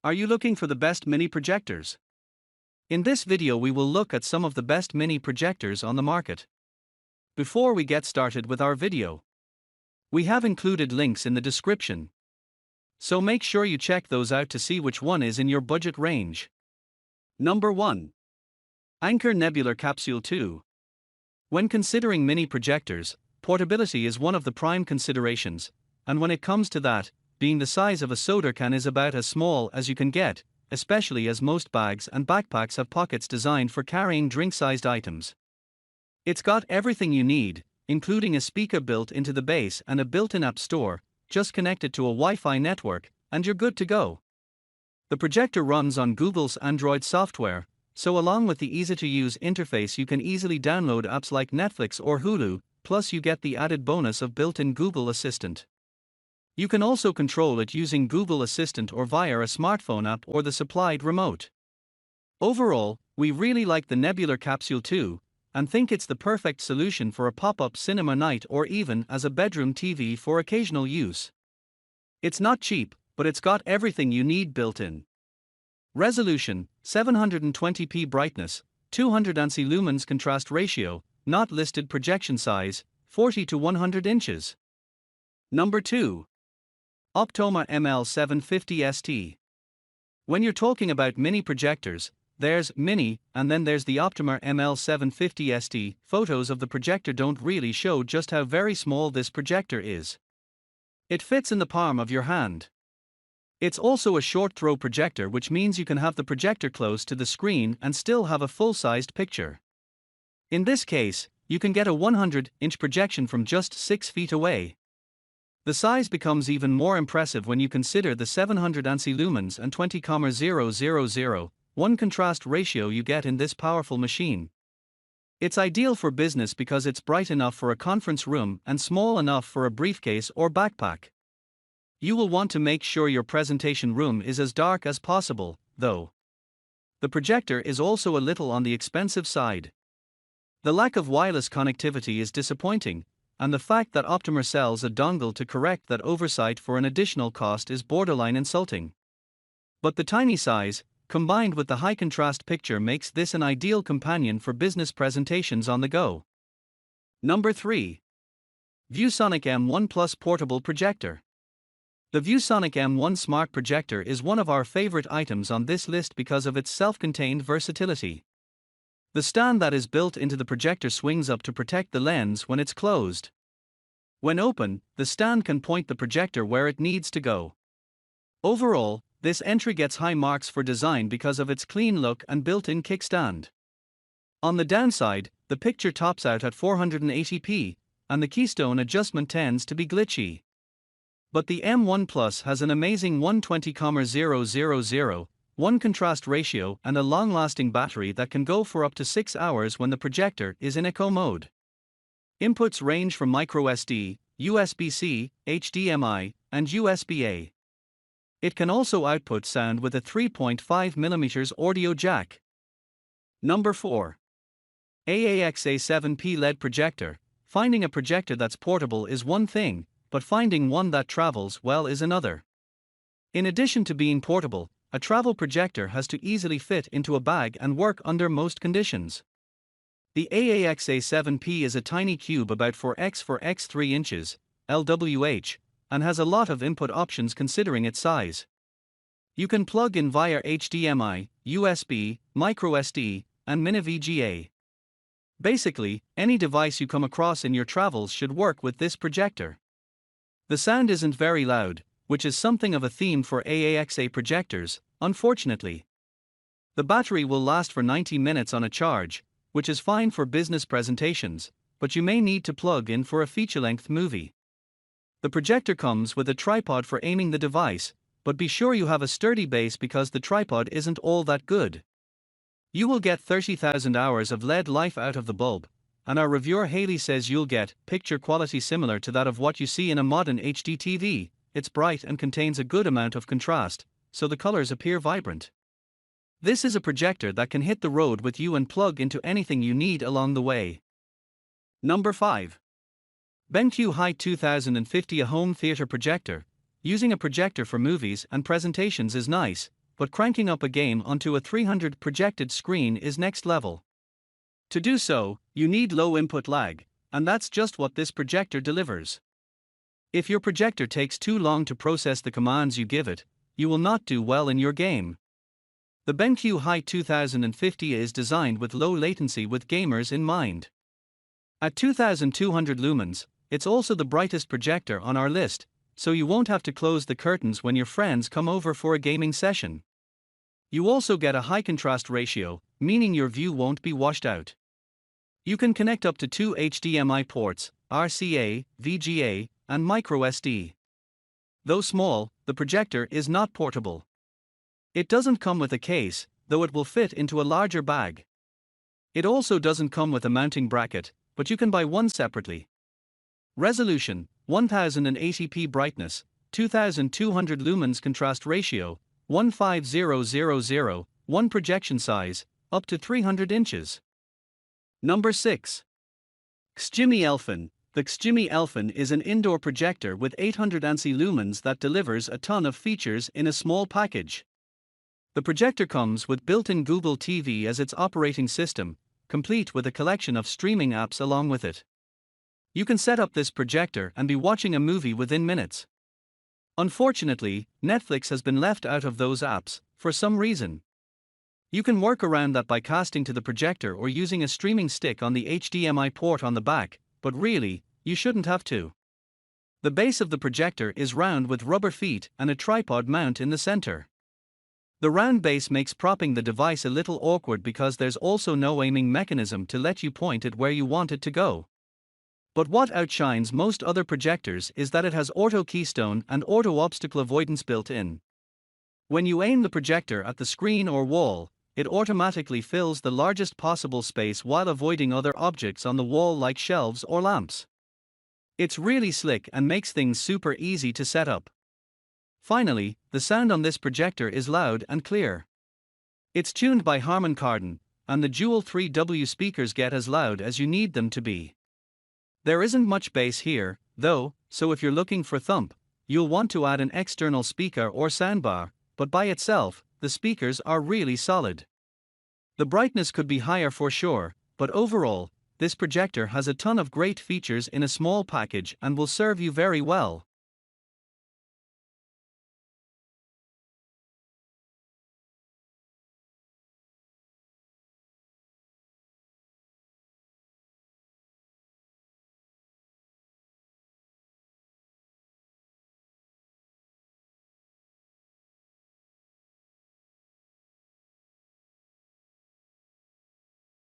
Are you looking for the best mini projectors? In this video we will look at some of the best mini projectors on the market. Before we get started with our video, we have included links in the description, so make sure you check those out to see which one is in your budget range. Number 1. Anker Nebula Capsule 2. When considering mini projectors, portability is one of the prime considerations, and when it comes to that, being the size of a soda can is about as small as you can get, especially as most bags and backpacks have pockets designed for carrying drink-sized items. It's got everything you need, including a speaker built into the base and a built-in app store. Just connect it to a Wi-Fi network, and you're good to go. The projector runs on Google's Android software, so along with the easy-to-use interface you can easily download apps like Netflix or Hulu, plus you get the added bonus of built-in Google Assistant. You can also control it using Google Assistant or via a smartphone app or the supplied remote. Overall, we really like the Nebula Capsule 2, and think it's the perfect solution for a pop-up cinema night or even as a bedroom TV for occasional use. It's not cheap, but it's got everything you need built in. Resolution, 720p brightness, 200 ANSI lumens contrast ratio, not listed projection size, 40 to 100 inches. Number 2. Optoma ML750ST. When you're talking about mini projectors, there's mini, and then there's the Optoma ML750ST. Photos of the projector don't really show just how very small this projector is. It fits in the palm of your hand. It's also a short throw projector, which means you can have the projector close to the screen and still have a full-sized picture. In this case, you can get a 100-inch projection from just 6 feet away. The size becomes even more impressive when you consider the 700 ANSI lumens and 20,000:1 contrast ratio you get in this powerful machine. It's ideal for business because it's bright enough for a conference room and small enough for a briefcase or backpack. You will want to make sure your presentation room is as dark as possible, though. The projector is also a little on the expensive side. The lack of wireless connectivity is disappointing, and the fact that Optoma sells a dongle to correct that oversight for an additional cost is borderline insulting. But the tiny size, combined with the high contrast picture, makes this an ideal companion for business presentations on the go. Number 3. ViewSonic M1 Plus Portable Projector. The ViewSonic M1 Smart Projector is one of our favorite items on this list because of its self-contained versatility. The stand that is built into the projector swings up to protect the lens when it's closed. When open, the stand can point the projector where it needs to go. Overall, this entry gets high marks for design because of its clean look and built-in kickstand. On the downside, the picture tops out at 480p, and the keystone adjustment tends to be glitchy. But the M1 Plus has an amazing 120,000:1 contrast ratio and a long-lasting battery that can go for up to 6 hours when the projector is in eco mode. Inputs range from microSD, USB-C, HDMI, and USB-A. It can also output sound with a 3.5mm audio jack. Number 4. AAXA P7 LED Projector. Finding a projector that's portable is one thing, but finding one that travels well is another. In addition to being portable, a travel projector has to easily fit into a bag and work under most conditions. The AAXA 7P is a tiny cube about 4x 3 inches, LWH, and has a lot of input options considering its size. You can plug in via HDMI, USB, microSD, and mini VGA. Basically, any device you come across in your travels should work with this projector. The sound isn't very loud, which is something of a theme for AAXA projectors, unfortunately. The battery will last for 90 minutes on a charge, which is fine for business presentations, but you may need to plug in for a feature-length movie. The projector comes with a tripod for aiming the device, but be sure you have a sturdy base because the tripod isn't all that good. You will get 30,000 hours of LED life out of the bulb, and our reviewer Haley says you'll get picture quality similar to that of what you see in a modern HD TV. It's bright and contains a good amount of contrast, so the colors appear vibrant. This is a projector that can hit the road with you and plug into anything you need along the way. Number 5. BenQ High 2050, a home theater projector. Using a projector for movies and presentations is nice, but cranking up a game onto a 300 projected screen is next level. To do so, you need low input lag, and that's just what this projector delivers. If your projector takes too long to process the commands you give it, you will not do well in your game. The BenQ High 2050 is designed with low latency with gamers in mind. At 2200 lumens, it's also the brightest projector on our list, so you won't have to close the curtains when your friends come over for a gaming session. You also get a high contrast ratio, meaning your view won't be washed out. You can connect up to 2 HDMI ports, RCA, VGA, and microSD. Though small, the projector is not portable. It doesn't come with a case, though it will fit into a larger bag. It also doesn't come with a mounting bracket, but you can buy one separately. Resolution: 1080p brightness, 2200 lumens contrast ratio, 15000, 1 projection size, up to 300 inches. Number 6. XGIMI Elfin. The XGIMI Elfin is an indoor projector with 800 ANSI lumens that delivers a ton of features in a small package. The projector comes with built-in Google TV as its operating system, complete with a collection of streaming apps along with it. You can set up this projector and be watching a movie within minutes. Unfortunately, Netflix has been left out of those apps, for some reason. You can work around that by casting to the projector or using a streaming stick on the HDMI port on the back, but really, you shouldn't have to. The base of the projector is round with rubber feet and a tripod mount in the center. The round base makes propping the device a little awkward because there's also no aiming mechanism to let you point it where you want it to go. But what outshines most other projectors is that it has auto keystone and auto obstacle avoidance built in. When you aim the projector at the screen or wall, it automatically fills the largest possible space while avoiding other objects on the wall like shelves or lamps. It's really slick and makes things super easy to set up. Finally, the sound on this projector is loud and clear. It's tuned by Harman Kardon, and the dual 3W speakers get as loud as you need them to be. There isn't much bass here, though, so if you're looking for thump, you'll want to add an external speaker or soundbar, but by itself, the speakers are really solid. The brightness could be higher for sure, but overall, this projector has a ton of great features in a small package and will serve you very well.